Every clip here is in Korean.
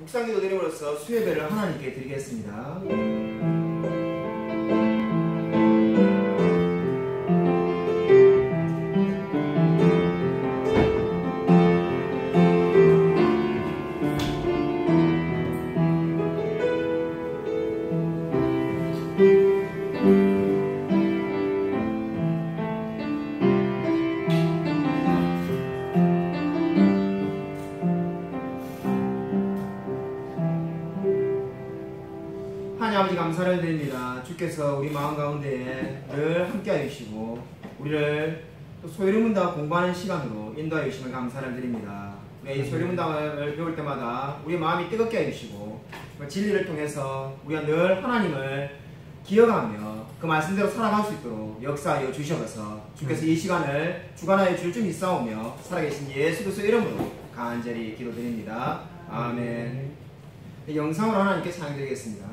묵상기도 드림으로써 수예배를 하나님께 드리겠습니다. 하나님 아버지 감사를 드립니다. 주께서 우리 마음 가운데에 늘 함께하여 주시고 우리를 또 소유문답 공부하는 시간으로 인도하여 주시면 감사를 드립니다. 이 소유문답을 배울 때마다 우리 마음이 뜨겁게 하여 주시고 진리를 통해서 우리가 늘 하나님을 기억하며 그 말씀대로 살아갈 수 있도록 역사하여 주셔서 주께서 이 시간을 주관하여 줄 줄 믿사오며 살아계신 예수 그리스도 이름으로 간절히 기도드립니다. 아멘. 영상으로 하나님께 찬양드리겠습니다.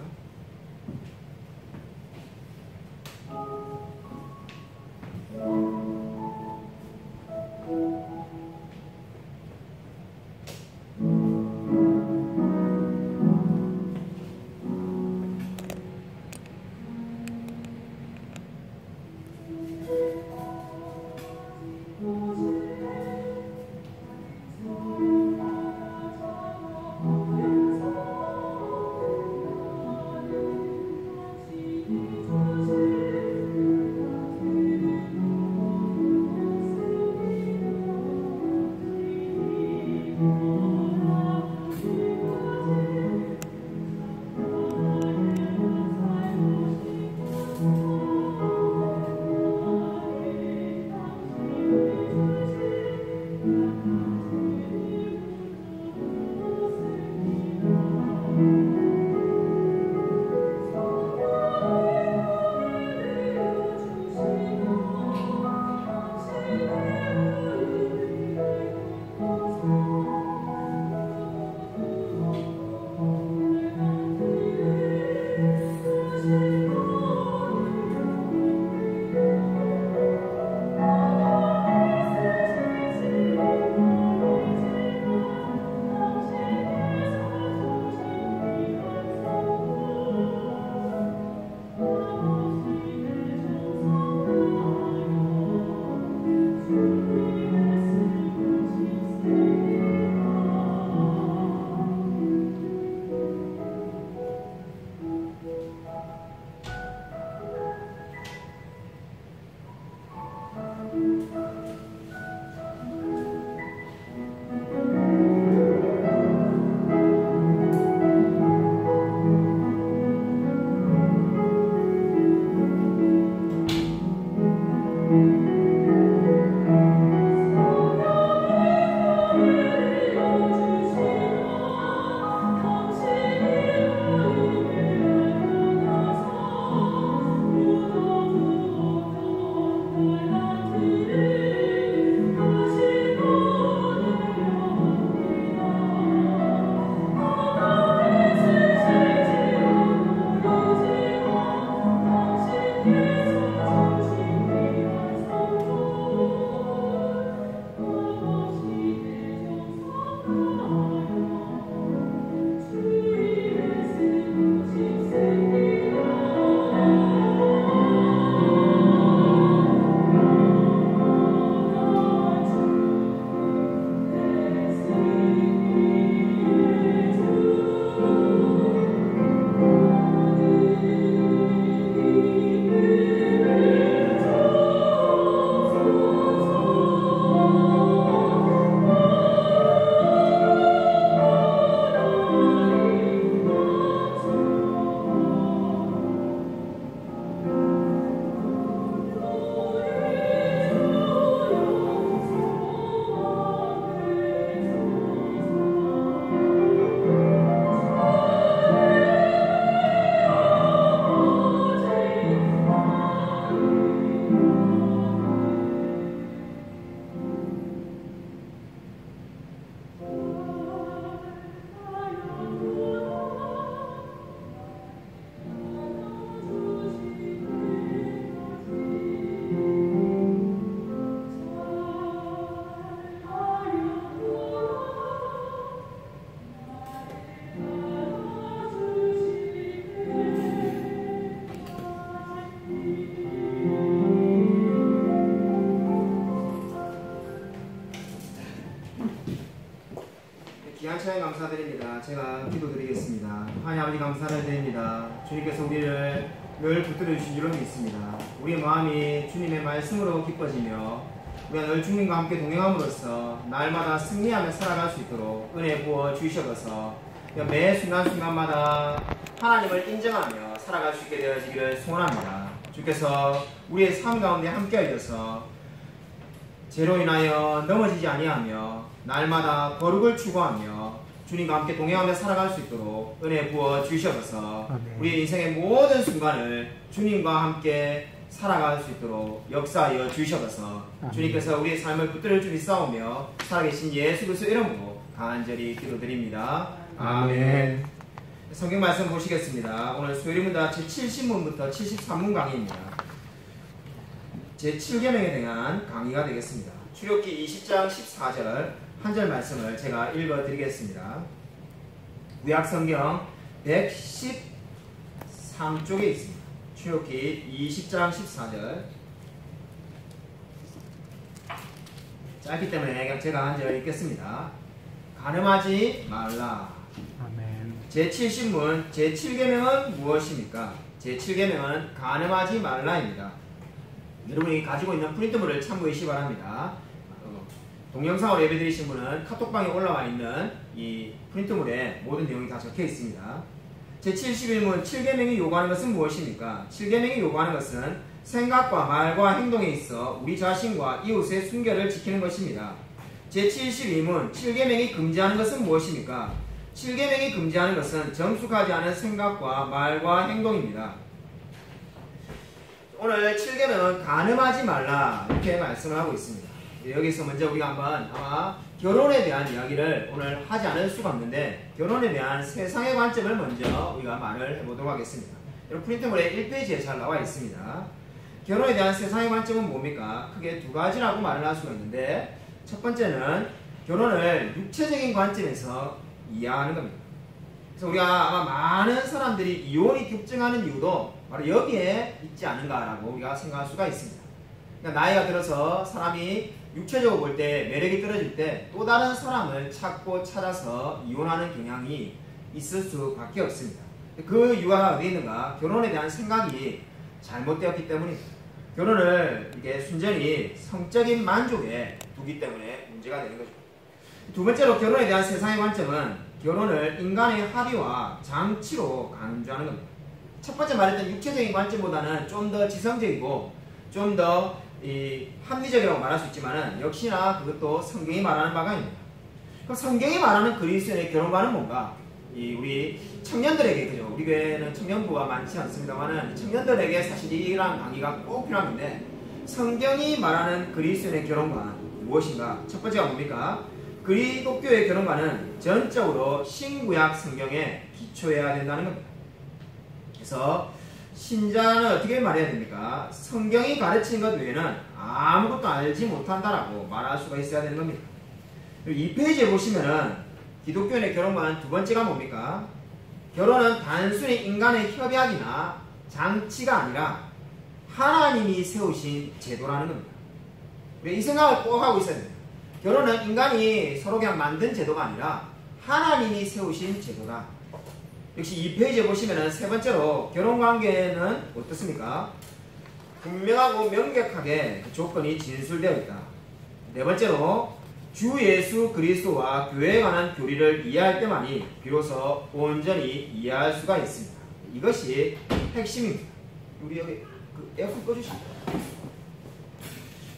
감사드립니다. 제가 기도드리겠습니다. 하나님 아버지 감사를 드립니다. 주님께서 우리를 늘 붙들어 주신 줄로 믿습니다. 우리의 마음이 주님의 말씀으로 기뻐지며 우리가 늘 주님과 함께 동행함으로써 날마다 승리하며 살아갈 수 있도록 은혜 부어 주시옵소서. 매 순간순간마다 하나님을 인정하며 살아갈 수 있게 되어지기를 소원합니다. 주께서 우리의 삶 가운데 함께하여 주셔서 죄로 인하여 넘어지지 아니하며 날마다 거룩을 추구하며 주님과 함께 동행하며 살아갈 수 있도록 은혜 부어 주시옵소서. 우리의 인생의 모든 순간을 주님과 함께 살아갈 수 있도록 역사하여 주시옵소서. 주님께서 우리의 삶을 붙들어 주시사오며 살아계신 예수 그리스도 이름으로 간절히 기도드립니다. 아멘. 성경 말씀 보시겠습니다. 오늘 소요리문답 제70문부터 73문 강의입니다. 제7계명에 대한 강의가 되겠습니다. 출애굽기 20장 14절 한 절 말씀을 제가 읽어드리겠습니다. 구약성경 113쪽에 있습니다. 출애굽기 20장 14절. 짧기 때문에 그냥 제가 한 절 읽겠습니다. 간음하지 말라. 아멘. 제70문 제7계명은 무엇입니까? 제7계명은 간음하지 말라입니다. 여러분이 가지고 있는 프린트물을 참고해 주시기 바랍니다. 동영상으로 예배드리신 분은 카톡방에 올라와 있는 이 프린트물에 모든 내용이 다 적혀 있습니다. 제71문 7계명이 요구하는 것은 무엇입니까? 7계명이 요구하는 것은 생각과 말과 행동에 있어 우리 자신과 이웃의 순결을 지키는 것입니다. 제72문 7계명이 금지하는 것은 무엇입니까? 7계명이 금지하는 것은 정숙하지 않은 생각과 말과 행동입니다. 오늘 7계명은 간음하지 말라 이렇게 말씀을 하고 있습니다. 여기서 먼저 우리가 한번 아마 결혼에 대한 이야기를 오늘 하지 않을 수가 없는데 결혼에 대한 세상의 관점을 먼저 우리가 말을 해보도록 하겠습니다. 여러분 프린트물에 1페이지에 잘 나와 있습니다. 결혼에 대한 세상의 관점은 뭡니까? 크게 두 가지라고 말을 할 수가 있는데 첫 번째는 결혼을 육체적인 관점에서 이해하는 겁니다. 그래서 우리가 아마 많은 사람들이 이혼이 급증하는 이유도 바로 여기에 있지 않은가라고 우리가 생각할 수가 있습니다. 그러니까 나이가 들어서 사람이 육체적으로 볼 때 매력이 떨어질 때 또 다른 사람을 찾고 찾아서 이혼하는 경향이 있을 수밖에 없습니다. 그 이유가 어디 있는가? 결혼에 대한 생각이 잘못되었기 때문입니다. 결혼을 이게 순전히 성적인 만족에 두기 때문에 문제가 되는 거죠. 두 번째로 결혼에 대한 세상의 관점은 결혼을 인간의 합의와 장치로 간주하는 겁니다. 첫 번째 말했던 육체적인 관점보다는 좀 더 지성적이고 좀 더 합리적이라고 말할 수 있지만 역시나 그것도 성경이 말하는 바가 있습니다. 그럼 성경이 말하는 그리스도인의 결혼관은 뭔가? 우리 청년들에게, 그죠? 우리 교회는 청년부가 많지 않습니다만 청년들에게 사실 이러한 강의가 꼭 필요한데 성경이 말하는 그리스도인의 결혼관 무엇인가? 첫 번째가 뭡니까? 그리스도교의 결혼관은 전적으로 신구약 성경에 기초해야 된다는 겁니다. 그래서 신자는 어떻게 말해야 됩니까? 성경이 가르치는 것 외에는 아무것도 알지 못한다라고 말할 수가 있어야 되는 겁니다. 그리고 2페이지에 보시면은 기독교인의 결혼관 두 번째가 뭡니까? 결혼은 단순히 인간의 협약이나 장치가 아니라 하나님이 세우신 제도라는 겁니다. 이 생각을 꼭 하고 있어야 됩니다. 결혼은 인간이 서로 그냥 만든 제도가 아니라 하나님이 세우신 제도다. 역시 2페이지에 보시면은 세 번째로 결혼관계는 어떻습니까? 분명하고 명백하게 조건이 진술되어 있다. 네 번째로 주 예수 그리스도와 교회에 관한 교리를 이해할 때만이 비로소 온전히 이해할 수가 있습니다. 이것이 핵심입니다. 우리 여기 에어컨 꺼주십시오.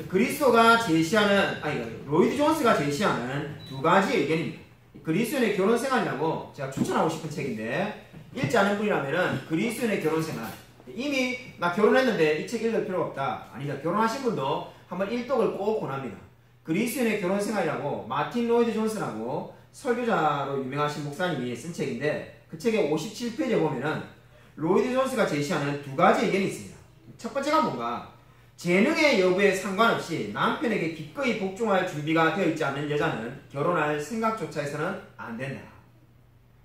그리스도가 제시하는, 로이드 존스가 제시하는 두 가지 의견입니다. 그리스도인의 결혼생활이라고 제가 추천하고 싶은 책인데 읽지 않은 분이라면 그리스도인의 결혼생활, 이미 나 결혼했는데 이 책 읽을 필요가 없다, 아니다, 결혼하신 분도 한번 일독을 꼭 권합니다. 그리스도인의 결혼생활이라고 마틴 로이드 존스라고 설교자로 유명하신 목사님이 쓴 책인데 그 책의 57페이지에 보면은 로이드 존스가 제시하는 두 가지 의견이 있습니다. 첫 번째가 뭔가? 재능의 여부에 상관없이 남편에게 기꺼이 복종할 준비가 되어 있지 않은 여자는 결혼할 생각조차 해서는 안 된다.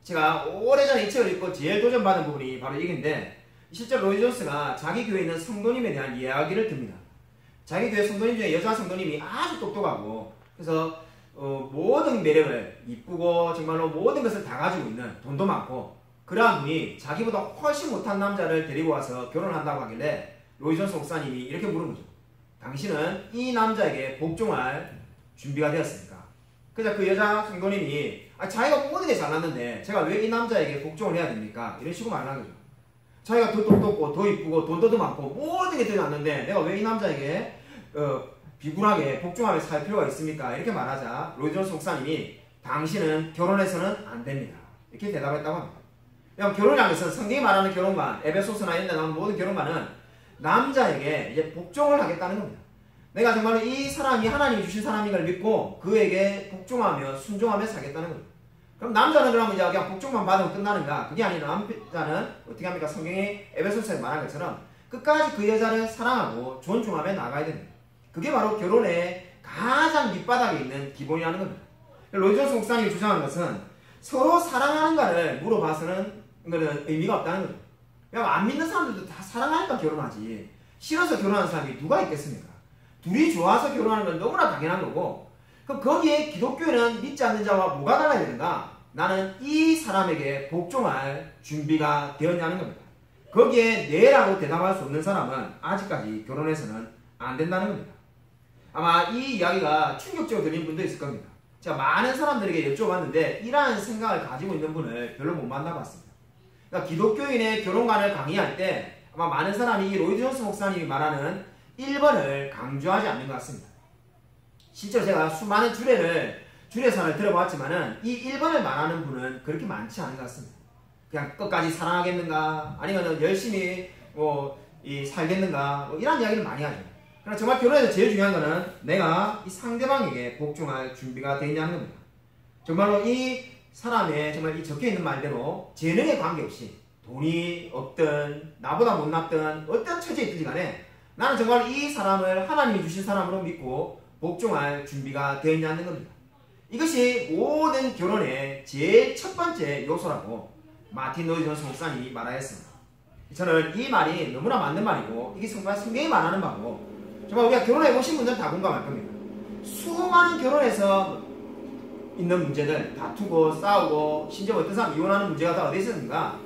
제가 오래전에 이 책을 읽고 제일 도전받은 부분이 바로 이건데 실제로 로이 존스가 자기 교회에 있는 성도님에 대한 이야기를 듭니다. 자기 교회 성도님 중에 여자 성도님이 아주 똑똑하고 그래서 모든 매력을 이쁘고 정말로 모든 것을 다 가지고 있는 돈도 많고 그러한 분이 자기보다 훨씬 못한 남자를 데리고 와서 결혼한다고 하길래 로이 존스 목사님이 이렇게 물은 거죠. 당신은 이 남자에게 복종할 준비가 되었습니까? 그래서 그 여자 성도님이 자기가 모든 게 잘났는데 제가 왜 이 남자에게 복종을 해야 됩니까? 이런 식으로 말하는 거죠. 자기가 더 똑똑고 더 이쁘고 돈도 더 많고 모든 게 더 낫는데 내가 왜 이 남자에게 비굴하게 복종하며 살 필요가 있습니까? 이렇게 말하자 로이 존스 목사님이 당신은 결혼해서는 안 됩니다. 이렇게 대답했다고 합니다. 결혼이라는 것은 성경이 말하는 결혼관, 에베소서나 이런 데 나오는 모든 결혼관은 남자에게 이제 복종을 하겠다는 겁니다. 내가 정말로 이 사람이 하나님이 주신 사람인 걸 믿고 그에게 복종하며 순종하며 살겠다는 겁니다. 그럼 남자는 그러면 이제 그냥 복종만 받으면 끝나는가? 그게 아니라 남자는 어떻게 합니까? 성경이 에베소서에 말한 것처럼 끝까지 그 여자를 사랑하고 존중하며 나가야 됩니다. 그게 바로 결혼의 가장 밑바닥에 있는 기본이라는 겁니다. 로이 존스 목사님이 주장하는 것은 서로 사랑하는가를 물어봐서는 그거는 의미가 없다는 거죠. 그냥 안 믿는 사람들도 다 사랑하니까 결혼하지. 싫어서 결혼하는 사람이 누가 있겠습니까? 둘이 좋아서 결혼하는 건 너무나 당연한 거고, 그럼 거기에 기독교는 믿지 않는 자와 뭐가 달라야 되는가? 나는 이 사람에게 복종할 준비가 되었냐는 겁니다. 거기에 네라고 대답할 수 없는 사람은 아직까지 결혼해서는 안 된다는 겁니다. 아마 이 이야기가 충격적으로 들린 분도 있을 겁니다. 제가 많은 사람들에게 여쭤봤는데 이러한 생각을 가지고 있는 분을 별로 못 만나봤습니다. 그러니까 기독교인의 결혼관을 강의할 때 아마 많은 사람이 이 로이 존스 목사님이 말하는 1번을 강조하지 않는 것 같습니다. 실제로 제가 수많은 주례사를 들어봤지만은 이 1번을 말하는 분은 그렇게 많지 않은 것 같습니다. 그냥 끝까지 사랑하겠는가, 아니면 열심히 살겠는가, 이런 이야기를 많이 하죠. 그러나 정말 결혼에서 제일 중요한 거는 내가 이 상대방에게 복종할 준비가 되어 있냐는 겁니다. 정말로 이 사람의 정말 이 적혀있는 말대로 재능에 관계없이 돈이 없든 나보다 못났든 어떤 처지에 있든지 간에 나는 정말 이 사람을 하나님이 주신 사람으로 믿고 복종할 준비가 되어 있냐는 겁니다. 이것이 모든 결혼의 제일 첫 번째 요소라고 마틴 로이 존스 목사님이 말하였습니다. 저는 이 말이 너무나 맞는 말이고 이게 정말 성경이 말하는 바고 정말 우리가 결혼해보신 분들은 다 공감할 겁니다. 수많은 결혼에서 있는 문제들, 다투고 싸우고 심지어 어떤 사람 이혼하는 문제가 다 어디에 있었는가?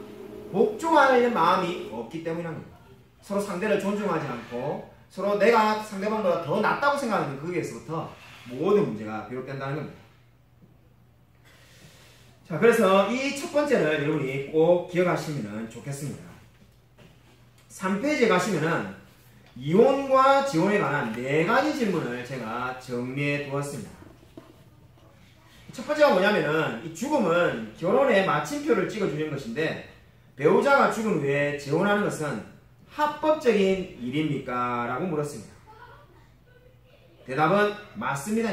복종하려는 마음이 없기 때문이란 겁니다. 서로 상대를 존중하지 않고 서로 내가 상대방보다 더 낫다고 생각하는 거기에서부터 모든 문제가 비롯된다는 겁니다. 자, 그래서 이 첫 번째를 여러분이 꼭 기억하시면 좋겠습니다. 3페이지에 가시면은 이혼과 지혼에 관한 4가지 질문을 제가 정리해 두었습니다. 첫 번째가 뭐냐면은 이 죽음은 결혼의 마침표를 찍어주는 것인데 배우자가 죽은 후에 재혼하는 것은 합법적인 일입니까? 라고 물었습니다. 대답은 맞습니다.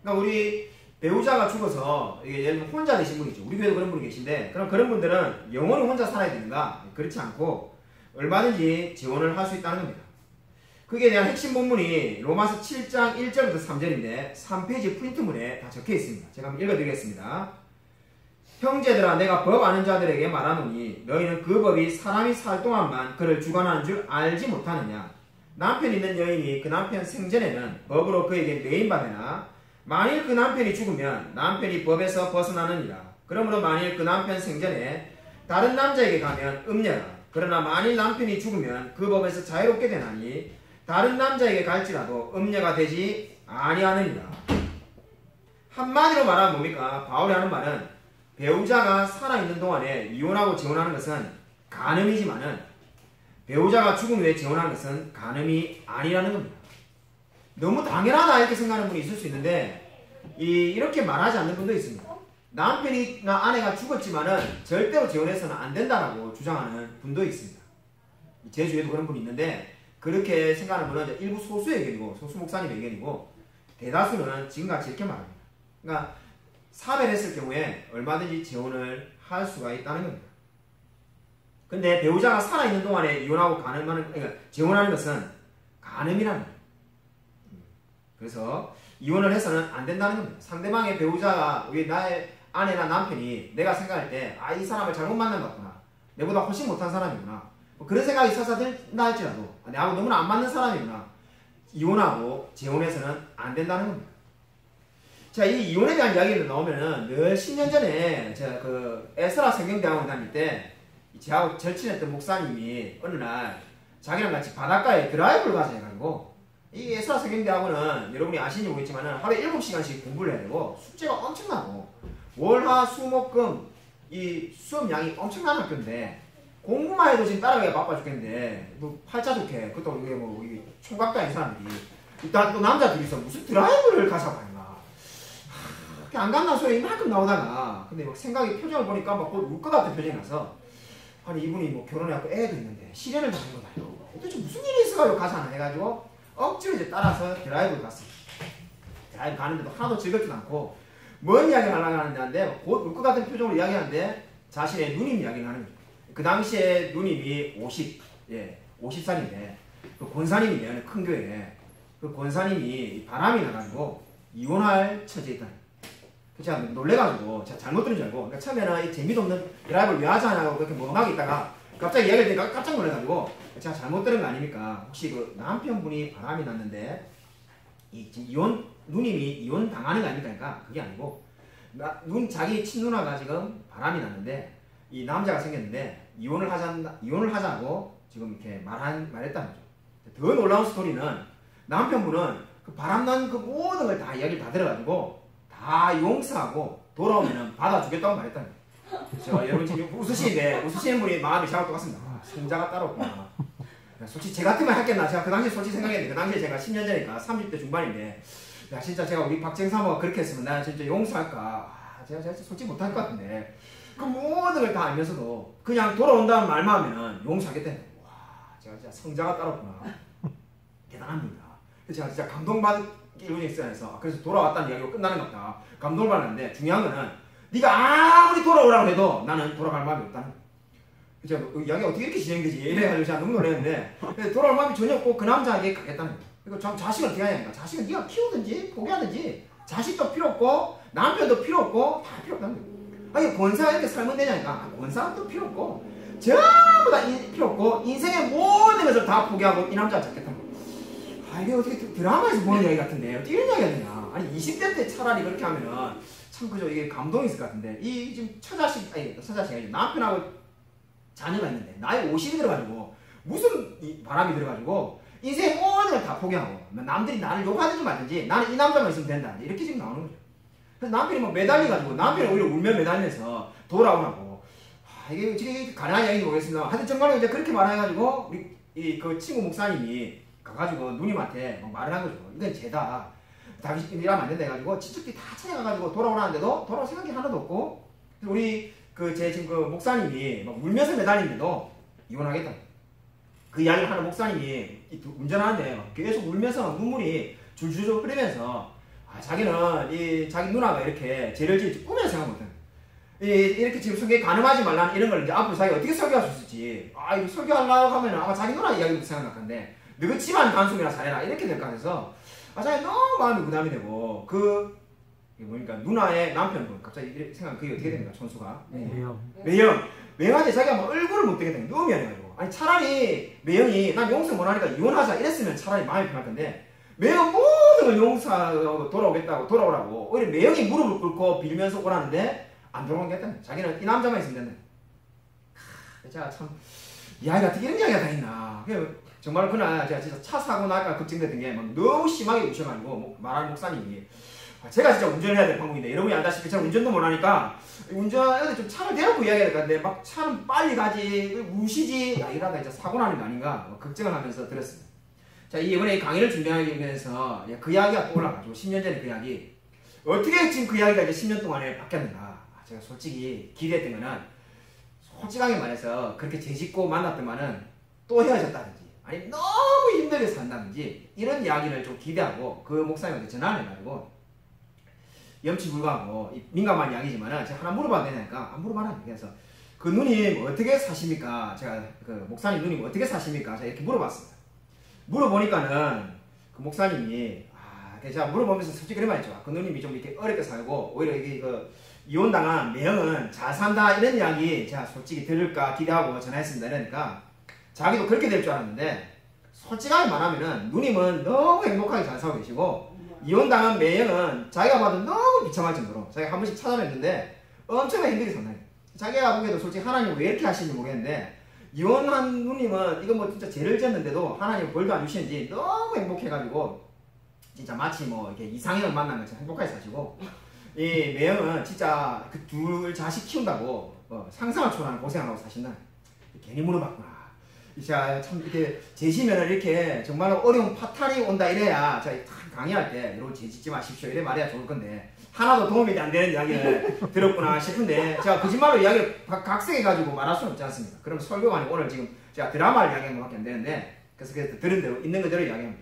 그러니까 우리 배우자가 죽어서 예를 들면 혼자 되신 분이죠. 우리 교회도 그런 분이 계신데 그럼 그런 분들은 영원히 혼자 살아야 되는가? 그렇지 않고 얼마든지 재혼을 할 수 있다는 겁니다. 그게 대한 핵심 본문이 로마서 7장 1절부터 3절인데 3페이지 프린트문에 다 적혀 있습니다. 제가 한번 읽어드리겠습니다. 형제들아 내가 법 아는 자들에게 말하노니 너희는 그 법이 사람이 살 동안만 그를 주관하는 줄 알지 못하느냐. 남편 있는 여인이 그 남편 생전에는 법으로 그에게 매인받으나 만일 그 남편이 죽으면 남편이 법에서 벗어나느니라. 그러므로 만일 그 남편 생전에 다른 남자에게 가면 음녀라. 그러나 만일 남편이 죽으면 그 법에서 자유롭게 되나니 다른 남자에게 갈지라도 음녀가 되지 아니하느니라. 한마디로 말하면 뭡니까? 바울이 하는 말은 배우자가 살아있는 동안에 이혼하고 재혼하는 것은 간음이지만은 배우자가 죽은 후에 재혼하는 것은 간음이 아니라는 겁니다. 너무 당연하다 이렇게 생각하는 분이 있을 수 있는데 이렇게 말하지 않는 분도 있습니다. 남편이나 아내가 죽었지만은 절대로 재혼해서는 안 된다라고 주장하는 분도 있습니다. 제 주위에도 그런 분이 있는데 그렇게 생각하는 분은 일부 소수의 의견이고 소수 목사님의 의견이고 대다수는 지금같이 이렇게 말합니다. 그러니까 사별했을 경우에 얼마든지 재혼을 할 수가 있다는 겁니다. 근데 배우자가 살아있는 동안에 이혼하고 그러니까 재혼하는 것은 간음이라는 거예요. 그래서 이혼을 해서는 안 된다는 겁니다. 상대방의 배우자가 나의 아내나 남편이 내가 생각할 때 이 사람을 잘못 만난 것 같구나. 내보다 훨씬 못한 사람이구나. 그런 생각이 서사든다 할지라도 내하고 너무나 안 맞는 사람이구나. 이혼하고 재혼해서는 안 된다는 겁니다. 자, 이 이혼에 대한 이야기를 나오면은 늘 10년 전에 제가 그 에스라 성경대학원 다닐 때 제하고 절친했던 목사님이 어느 날 자기랑 같이 바닷가에 드라이브를 가자 해가지고 이 에스라 성경대학원은 여러분이 아시는지 모르겠지만은 하루에 7시간씩 공부를 해야 되고 숙제가 엄청나고 월화 수목금 이 수업량이 엄청난 학교인데 공부만 해도 지금 따라가기가 바빠 죽겠는데 뭐 팔자 좋게 그것도 이게 뭐 총각 다닌 사람들이 일단 또 남자 둘이서 무슨 드라이브를 가자고 하는가 안 간다는 소리 이만큼 나오다가 근데 막 생각이 표정을 보니까 막 울 것 같은 표정이 나서 아니 이분이 뭐 결혼해갖고 애도 있는데 시련을 당한 거다요 도대체 무슨 일이 있어가지고 가잖아 해가지고 억지로 이제 따라서 드라이브를 갔습니다. 드라이브 가는데도 하나도 즐겁지도 않고 뭔 이야기를 하려고 하는데 곧 울 것 같은 표정으로 이야기하는데 자신의 누님 이야기를 하는 거죠. 그 당시에 누님이 50살인데 그 권사님이에요. 큰 교회에 그 권사님이 바람이 나가지고 이혼할 처지에 있다. 제가 놀래가지고 제가 잘못 들은 줄 알고 그러니까 처음에는 이 재미도 없는 드라이브를 왜 하자냐고 그렇게 멍하게 있다가 갑자기 이야기를 듣니까 깜짝 놀래가지고 제가 잘못 들은 거 아닙니까? 혹시 그 남편분이 바람이 났는데 누님이 이혼 당하는 거 아닙니까? 그러니까 그게 아니고 자기 친누나가 지금 바람이 났는데 이 남자가 생겼는데 이혼을 하자고 지금 이렇게 말했다는 거죠. 더 놀라운 스토리는 남편분은 그 바람난 그 모든 걸 다 이야기를 다 들어가지고 다 용서하고 돌아오면은 받아주겠다고 말했다는 거예요. 제가 여러분 지금 웃으시는 분이 마음이 작을 것 같습니다. 성자가 따로 없구나. 솔직히 제 같으면 했겠나. 제가 그 당시에 솔직히 생각했는데 그 당시에 제가 10년 전이니까 30대 중반인데 야 진짜 제가 우리 박정 사모가 그렇게 했으면 난 진짜 용서할까. 제가 솔직히 못할 것 같은데 그 모든 걸 다 알면서도 그냥 돌아온다는 말만 하면은 용서하겠다는 거예요. 와 제가 진짜 성자가 따로 없구나. 대단합니다. 그래서 제가 진짜 감동받은 일본에 있어서 그래서 돌아왔다는 이야기로 끝나는 것 같다. 감동을 받았는데 중요한 거는 네가 아무리 돌아오라고 해도 나는 돌아갈 마음이 없다는 거예요. 제가 이야기가 어떻게 이렇게 진행되지? 이래가지고 제가 너무 놀랐는데 돌아올 마음이 전혀 없고 그 남자에게 가겠다는 거예요. 그리고 자식을 어떻게 하냐니까 자식은 네가 키우든지 포기하든지 자식도 필요 없고 남편도 필요 없고 다 필요 없다는 거예요. 아니 권사가 이렇게 살면 되냐니까 권사도 필요 없고 전부 다 필요 없고 인생의 모든 것을 다 포기하고 이 남자를 찾겠다는 거예요. 아 이게 어떻게 드라마에서 보는 이야기 같은데 어떻게 이런 이야기가 되냐. 아니 20대 때 차라리 그렇게 하면은 참 그죠 이게 감동이 있을 것 같은데 이 지금 처자식이 아니죠 남편하고 자녀가 있는데 나이 50이 들어가지고 무슨 바람이 들어가지고 인생의 모든 걸 다 포기하고 남들이 나를 욕하든지 말든지 나는 이 남자만 있으면 된다 이렇게 지금 나오는 거죠. 그래서 남편이 막 매달려가지고 남편이 오히려 울며 매달리면서 돌아오라고 이게 어떻게 가능한 이야기인지 모르겠습니다. 하여튼 정말 이제 그렇게 말해가지고 우리 그 친구 목사님이 가가지고 누님한테 막 말을 한 거죠. 이건 죄다. 당신 이러면 안 된다 해가지고 친척들이 다 찾아가가지고 돌아오라는데도 돌아올 생각이 하나도 없고 우리 제 지금 그 목사님이 막 울면서 매달리는데도 이혼하겠다. 그 이야기를 하는 목사님이 운전하는데 계속 울면서 눈물이 줄줄 흐르면서 자기는 자기 누나가 이렇게 죄를 지을지 꿈에도 생각 못해. 이렇게 지금 설교에 가늠하지 말라는 이런 걸 이제 앞으로 자기가 어떻게 설교할 수 있을지 이거 설교하려고 하면 아마 자기 누나 이야기도 생각날 건데 너희 집안 단속이나 잘해라 이렇게 될 것 같아서 자기 너무 마음이 부담이 되고 뭐니까 누나의 남편분 갑자기 생각 그게 어떻게 됩니까? 천수가 매형 자기가 막 얼굴을 못 대게 되면 너무 미안해가지고 아니 차라리 매형이 난 용서 못하니까 이혼하자 이랬으면 차라리 마음이 편할 건데 매형 모든 걸 용서하고 돌아오라고 오히려 매형이 무릎을 꿇고 빌면서 오라는데 안 돌아오겠다는 자기는 이 남자만 있으면 된다. 제가 참 이야기가 어떻게 이런 이야기가 다 있나. 정말 그날 제가 진짜 차 사고 나니까 걱정됐던 게 막 너무 심하게 우셔가지고 말하는 목사님이 제가 진짜 운전해야 될 방법인데 여러분이 알다시피 제가 운전도 못하니까 운전해야 좀 차를 대놓고 이야기해야 될 것 같은데 막 차는 빨리 가지 우시지 이러다 진짜 사고 나는 거 아닌가 걱정을 하면서 들었습니다. 자 이번에 강의를 준비하기 위해서 그 이야기가 떠올라가지고 10년 전에 그 이야기 어떻게 지금 그 이야기가 이제 10년 동안에 바뀌었는가. 제가 솔직히 기대했던 거는 솔직하게 말해서 그렇게 죄짓고 만났더만은 또 헤어졌다든지 아니 너무 힘들게 산다든지 이런 이야기를 좀 기대하고 그 목사님한테 전화를 해가지고 염치불구하고 민감한 이야기지만은 제가 하나 물어봐도 되니까 안 물어봐라. 그래서 그 누님 어떻게 사십니까? 제가 그 목사님 누님 어떻게 사십니까? 제가 이렇게 물어봤습니다. 물어보니까는 그 목사님이 제가 물어보면서 솔직히 그런 말 했죠. 그 누님이 좀 이렇게 어렵게 살고 오히려 이게 이혼당한 매형은 잘 산다 이런 이야기 제가 솔직히 들을까 기대하고 전화했습니다. 이러니까 자기도 그렇게 될 줄 알았는데 솔직하게 말하면은 누님은 너무 행복하게 잘 살고 계시고 이혼당한 매형은 자기가 봐도 너무 비참할 정도로 자기가 한 번씩 찾아냈는데 엄청나게 힘들게 산다. 자기가 보기에도 솔직히 하나님 왜 이렇게 하시는지 모르겠는데 이혼한 누님은 이거 뭐 진짜 죄를 졌는데도 하나님 벌도 안 주시는지 너무 행복해가지고 진짜 마치 뭐 이렇게 이상형을 만난 것처럼 행복하게 사시고 이 매형은 진짜 그 둘 자식 키운다고 상상을 초월하는 고생을 하고 사신다. 괜히 물어봤구나. 자, 참 이렇게 재시면은 이렇게 정말로 어려운 파탄이 온다 이래야 제가 강의할 때 여러분 죄 짓지 마십시오 이래 말해야 좋을 건데 하나도 도움이 안 되는 이야기를 들었구나 싶은데 제가 거짓말로 이야기를 각색해가지고 말할 수는 없지 않습니까? 그럼 설교가 아니고 오늘 지금 제가 드라마를 이야기하는 것밖에 안 되는데 그래서 들은 대로 있는 그대로 이야기합니다.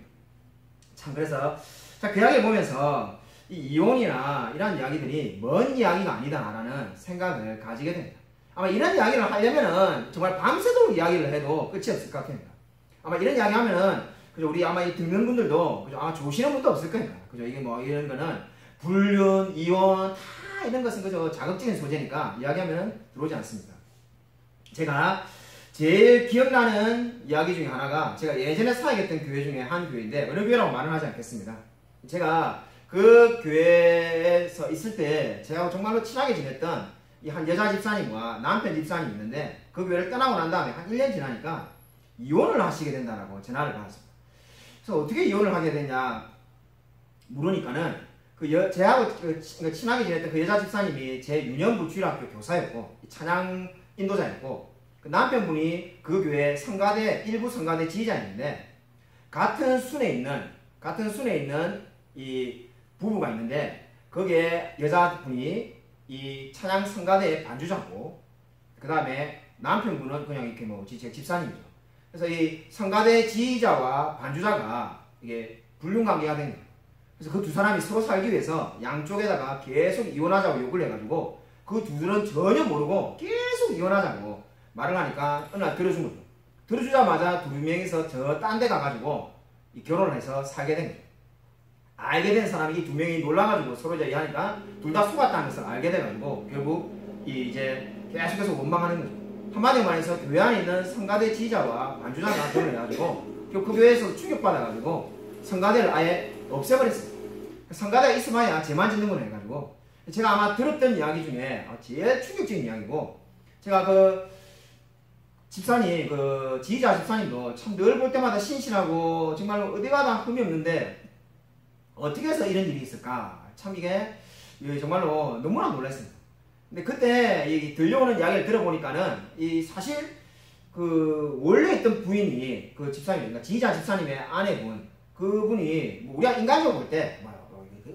참 그래서 자, 그 이야기를 보면서 이 이혼이나 이런 이야기들이 먼 이야기가 아니다라는 생각을 가지게 됩니다. 아마 이런 이야기를 하려면은 정말 밤새도록 이야기를 해도 끝이 없을 것 같습니다. 아마 이런 이야기 하면은 그죠, 우리 아마 이 듣는 분들도 그죠, 아마 좋으시는 분도 없을 겁니다. 그죠, 이게 뭐 이런 거는 불륜, 이혼 다 이런 것은 그저 자극적인 소재니까 이야기하면은 들어오지 않습니다. 제가 제일 기억나는 이야기 중에 하나가 제가 예전에 사역했던 교회 중에 한 교회인데 어느 교회라고 말은 하지 않겠습니다. 제가 그 교회에서 있을 때 제가 정말로 친하게 지냈던 이 한 여자 집사님과 남편 집사님이 있는데 그 교회를 떠나고 난 다음에 한 1년 지나니까 이혼을 하시게 된다라고 전화를 받았습니다. 그래서 어떻게 이혼을 하게 되냐 물으니까는 제하고 친하게 지냈던 그 여자 집사님이 제 유년부 주일학교 교사였고 찬양 인도자였고 그 남편분이 그 교회 성가대 일부 성가대 지휘자였는데 같은 순에 있는 이 부부가 있는데 거기에 여자분이 이 찬양 성가대의 반주자고 그 다음에 남편분은 그냥 이렇게 뭐 제 집사님이죠. 그래서 이 성가대 지휘자와 반주자가 이게 불륜관계가 된 거예요. 그래서 그 두 사람이 서로 살기 위해서 양쪽에다가 계속 이혼하자고 욕을 해가지고 그 둘은 전혀 모르고 계속 이혼하자고 말을 하니까 어느 날 들어준 거죠. 들어주자마자 두 명이서 저 딴 데 가가지고 이 결혼을 해서 살게 된 거예요. 알게 된 사람이 이 두 명이 놀라가지고 서로 얘기하니까 둘 다 속았다는 것을 알게 돼가지고 결국 이제 계속해서 원망하는 거죠. 한마디로 말해서 교회 안에 있는 성가대 지휘자와 반주자가 결혼을 해가지고 결국 그 교회에서 충격받아가지고 성가대를 아예 없애버렸어요. 성가대가 있어봐야 죄만 짓는 거네 해가지고 제가 아마 들었던 이야기 중에 제일 충격적인 이야기고 제가 그 집사님 그 지휘자 집사님도 참 늘 볼 때마다 신실하고 정말 어디 가다 흠이 없는데 어떻게 해서 이런 일이 있을까 참 이게 정말로 너무나 놀랐습니다. 근데 그때 들려오는 이야기를 들어보니까는 이 사실 그 원래 있던 부인이 그 집사님 그러니까 지휘자 집사님의 아내분 그분이 뭐 우리가 인간적으로 볼 때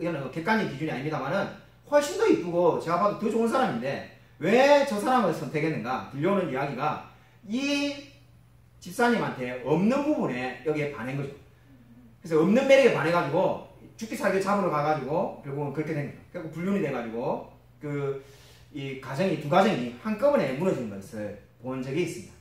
이거는 객관적인 기준이 아닙니다만은 훨씬 더 이쁘고 제가 봐도 더 좋은 사람인데 왜 저 사람을 선택했는가 들려오는 이야기가 이 집사님한테 없는 부분에 여기에 반한 거죠. 그래서 없는 매력에 반해가지고 죽기 살기 잡으러 가가지고 결국은 그렇게 된 거예요. 결국 불륜이 돼가지고 이 가정이 두 가정이 한꺼번에 무너지는 것을 본 적이 있습니다.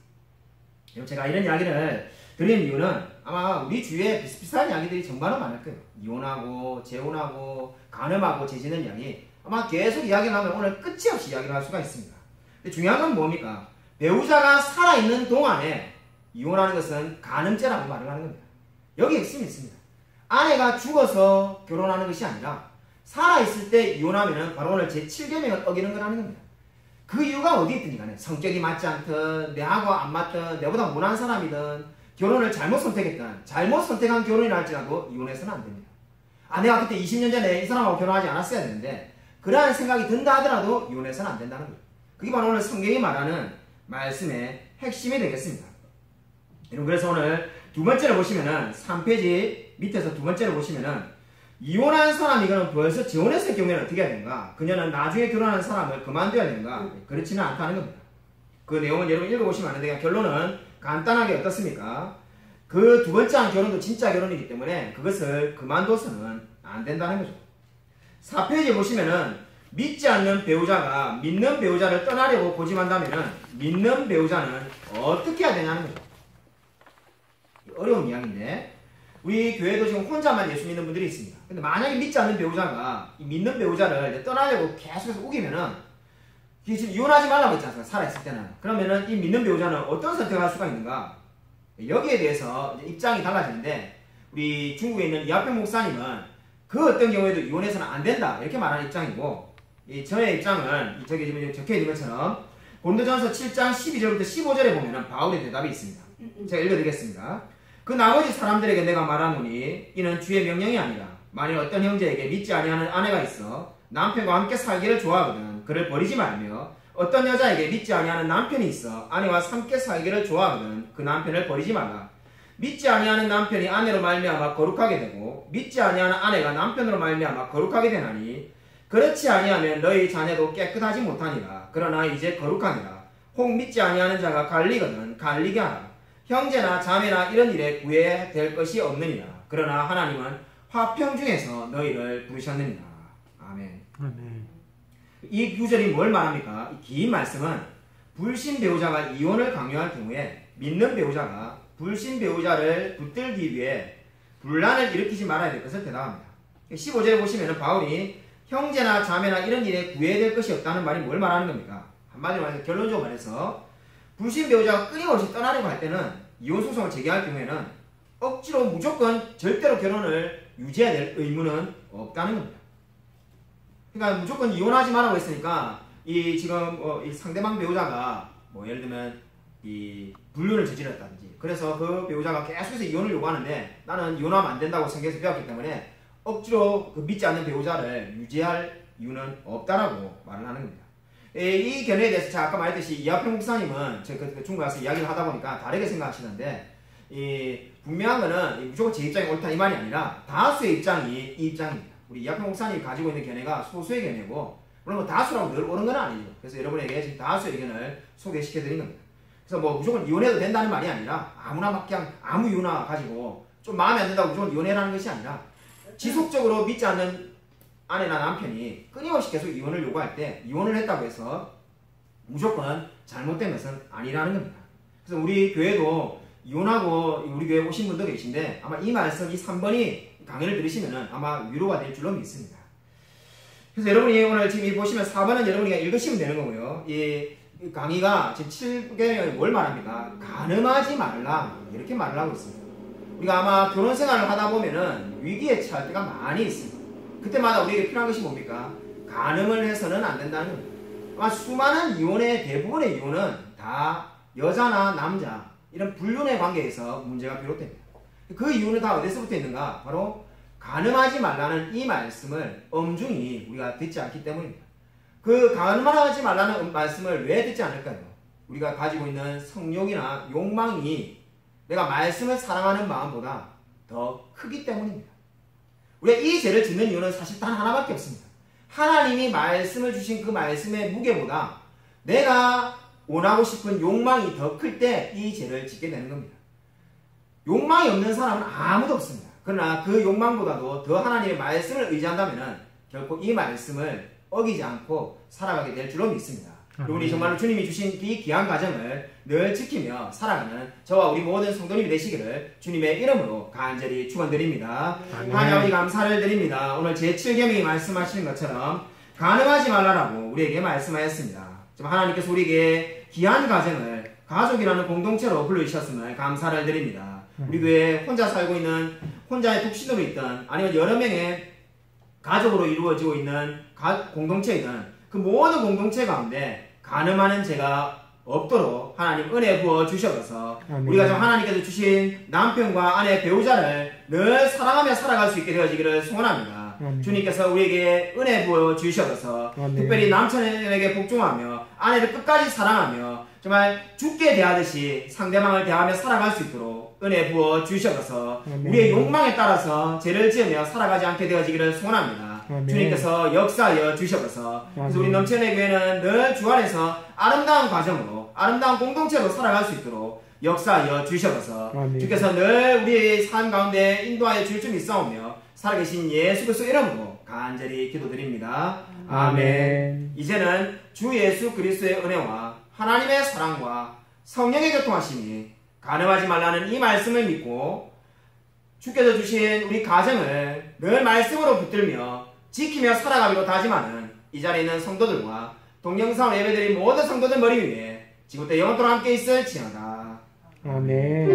제가 이런 이야기를 드리는 이유는 아마 우리 주위에 비슷비슷한 이야기들이 정말로 많을 거예요. 이혼하고 재혼하고 간음하고 재짓는 이야기 아마 계속 이야기를 하면 오늘 끝이 없이 이야기를 할 수가 있습니다. 근데 중요한 건 뭡니까? 배우자가 살아있는 동안에 이혼하는 것은 간음죄라고 말을 하는 겁니다. 여기 핵심이 있습니다. 아내가 죽어서 결혼하는 것이 아니라 살아있을 때 이혼하면 바로 오늘 제7계명을 어기는 거라는 겁니다. 그 이유가 어디 있든지 간에 성격이 맞지 않든 내하고 안 맞든 내보다 못한 사람이든 결혼을 잘못 선택했든 잘못 선택한 결혼이라 할지라도 이혼해서는 안 됩니다. 내가 그때 20년 전에 이 사람하고 결혼하지 않았어야 되는데 그러한 생각이 든다 하더라도 이혼해서는 안 된다는 거예요. 그게 바로 오늘 성경이 말하는 말씀의 핵심이 되겠습니다. 여러분 그래서 오늘 두 번째로 보시면은 3페이지 밑에서 두 번째로 보시면은 이혼한 사람이 그럼 벌써 재혼했을 경우에는 어떻게 해야 되는가? 그녀는 나중에 결혼하는 사람을 그만둬야 되는가? 그렇지는 않다는 겁니다. 그 내용은 여러분 읽어보시면 아는데 결론은 간단하게 어떻습니까? 그 두 번째 한 결혼도 진짜 결혼이기 때문에 그것을 그만둬서는 안 된다는 거죠. 4페이지에 보시면은 믿지 않는 배우자가 믿는 배우자를 떠나려고 고집한다면은 믿는 배우자는 어떻게 해야 되냐는 거죠. 어려운 이야기인데 우리 교회도 지금 혼자만 예수 믿는 분들이 있습니다. 근데 만약에 믿지 않는 배우자가 이 믿는 배우자를 떠나려고 계속해서 우기면은 이게 지금 이혼하지 말라고 했지 않습니까? 살아있을 때는. 그러면은 이 믿는 배우자는 어떤 선택을 할 수가 있는가? 여기에 대해서 이제 입장이 달라지는데 우리 중국에 있는 이하평 목사님은 그 어떤 경우에도 이혼해서는 안 된다 이렇게 말하는 입장이고, 이 저의 입장은 저기 지금 적혀 있는 것처럼 고린도전서 7장 12절부터 15절에 보면은 바울의 대답이 있습니다. 제가 읽어드리겠습니다. 그 나머지 사람들에게 내가 말하노니 이는 주의 명령이 아니라 만일 어떤 형제에게 믿지 아니하는 아내가 있어 남편과 함께 살기를 좋아하거든 그를 버리지 말며, 어떤 여자에게 믿지 아니하는 남편이 있어 아내와 함께 살기를 좋아하거든 그 남편을 버리지 말라. 믿지 아니하는 남편이 아내로 말미암아 거룩하게 되고 믿지 아니하는 아내가 남편으로 말미암아 거룩하게 되나니, 그렇지 아니하면 너희 자녀도 깨끗하지 못하니라. 그러나 이제 거룩하니라. 혹 믿지 아니하는 자가 갈리거든 갈리게 하라. 형제나 자매나 이런 일에 구애될 것이 없느니라. 그러나 하나님은 화평 중에서 너희를 부르셨느니라. 아멘. 아멘. 이 구절이 뭘 말합니까? 이 긴 말씀은 불신 배우자가 이혼을 강요할 경우에 믿는 배우자가 불신 배우자를 붙들기 위해 분란을 일으키지 말아야 될 것을 대답합니다. 15절에 보시면 바울이 형제나 자매나 이런 일에 구애될 것이 없다는 말이 뭘 말하는 겁니까? 한마디로 말해서 결론적으로 말해서 불신 배우자가 끊임없이 떠나려고 할 때는 이혼 소송을 제기할 경우에는 억지로 무조건 절대로 결혼을 유지해야 될 의무는 없다는 겁니다. 그러니까 무조건 이혼하지 말라고 했으니까 이 지금 이 상대방 배우자가 뭐 예를 들면 이 불륜을 저질렀다든지, 그래서 그 배우자가 계속해서 이혼을 요구하는데 나는 이혼하면 안 된다고 성경에서 배웠기 때문에 억지로 그 믿지 않는 배우자를 유지할 이유는 없다라고 말을 하는 겁니다. 이 견해에 대해서 제가 아까 말했듯이 이하평 목사님은 제가 중국에 가서 이야기를 하다 보니까 다르게 생각하시는데, 분명한 거는 무조건 제 입장이 옳다 이 말이 아니라 다수의 입장이 이 입장입니다. 우리 이하평 목사님이 가지고 있는 견해가 소수의 견해고, 물론 뭐 다수라고 늘 옳은 건 아니죠. 그래서 여러분에게 지금 다수의 의견을 소개시켜 드린 겁니다. 그래서 뭐 무조건 이혼해도 된다는 말이 아니라 아무나 막 그냥 아무 이유나 가지고 좀 마음에 안 든다고 무조건 이혼해라는 것이 아니라, 지속적으로 믿지 않는 아내나 남편이 끊임없이 계속 이혼을 요구할 때 이혼을 했다고 해서 무조건 잘못된 것은 아니라는 겁니다. 그래서 우리 교회도 이혼하고 우리 교회 오신 분도 계신데 아마 이 말씀 이 3번이 강의를 들으시면 아마 위로가 될 줄로 믿습니다. 그래서 여러분이 오늘 지금 이 보시면 4번은 여러분이 읽으시면 되는 거고요. 이 강의가 지금 7개명이 뭘 말합니까? 간음하지 말라 이렇게 말을 하고 있습니다. 우리가 아마 결혼 생활을 하다 보면은 위기에 처할 때가 많이 있습니다. 그때마다 우리에게 필요한 것이 뭡니까? 간음을 해서는 안 된다는 겁니다. 아마 수많은 이혼의 대부분의 이혼은 다 여자나 남자 이런 불륜의 관계에서 문제가 비롯됩니다. 그 이유는 다 어디서부터 있는가? 바로 간음하지 말라는 이 말씀을 엄중히 우리가 듣지 않기 때문입니다. 그 간음하지 말라는 말씀을 왜 듣지 않을까요? 우리가 가지고 있는 성욕이나 욕망이 내가 말씀을 사랑하는 마음보다 더 크기 때문입니다. 우리가 이 죄를 짓는 이유는 사실 단 하나밖에 없습니다. 하나님이 말씀을 주신 그 말씀의 무게보다 내가 원하고 싶은 욕망이 더 클 때 이 죄를 짓게 되는 겁니다. 욕망이 없는 사람은 아무도 없습니다. 그러나 그 욕망보다도 더 하나님의 말씀을 의지한다면 결코 이 말씀을 어기지 않고 살아가게 될 줄로 믿습니다. 여러분이 정말로 주님이 주신 이 귀한 가정을 늘 지키며 살아가는 저와 우리 모든 성도님이 되시기를 주님의 이름으로 간절히 축원드립니다. 하나님 아버지 감사를 드립니다. 오늘 제7계명이 말씀하시는 것처럼 간음하지 말라라고 우리에게 말씀하였습니다. 지금 하나님께서 우리에게 귀한 가정을 가족이라는 공동체로 불러주셨음을 감사를 드립니다. 우리 교회에 혼자 살고 있는 혼자의 독신으로 있든 아니면 여러 명의 가족으로 이루어지고 있는 공동체이든 그 모든 공동체 가운데 간음하는 죄가 없도록 하나님 은혜 부어 주셔서 우리가 좀 하나님께서 주신 남편과 아내 배우자를 늘 사랑하며 살아갈 수 있게 되어지기를 소원합니다. 주님께서 우리에게 은혜 부어 주셔서 특별히 남편에게 복종하며 아내를 끝까지 사랑하며 정말 죽게 대하듯이 상대방을 대하며 살아갈 수 있도록 은혜 부어 주셔서 우리의 욕망에 따라서 죄를 지으며 살아가지 않게 되어지기를 소원합니다. 주님께서 역사하여 주셔서 그래서 우리 넘치는 교회는 늘 주 안에서 아름다운 과정으로 아름다운 공동체로 살아갈 수 있도록 역사하여 주셔서 주께서 늘 우리의 삶 가운데 인도하여 줄 줄 믿사오며 살아계신 예수 그리스도 이름으로 간절히 기도드립니다. 아멘. 이제는 주 예수 그리스도의 은혜와 하나님의 사랑과 성령의 교통하심이 간음하지 말라는 이 말씀을 믿고 주께서 주신 우리 가정을 늘 말씀으로 붙들며 지키며 살아가기로 다짐하는 이 자리에 있는 성도들과 동영상을 예배드린 모든 성도들 머리 위에 지금부터 영원토록 함께 있을지어다. 아멘.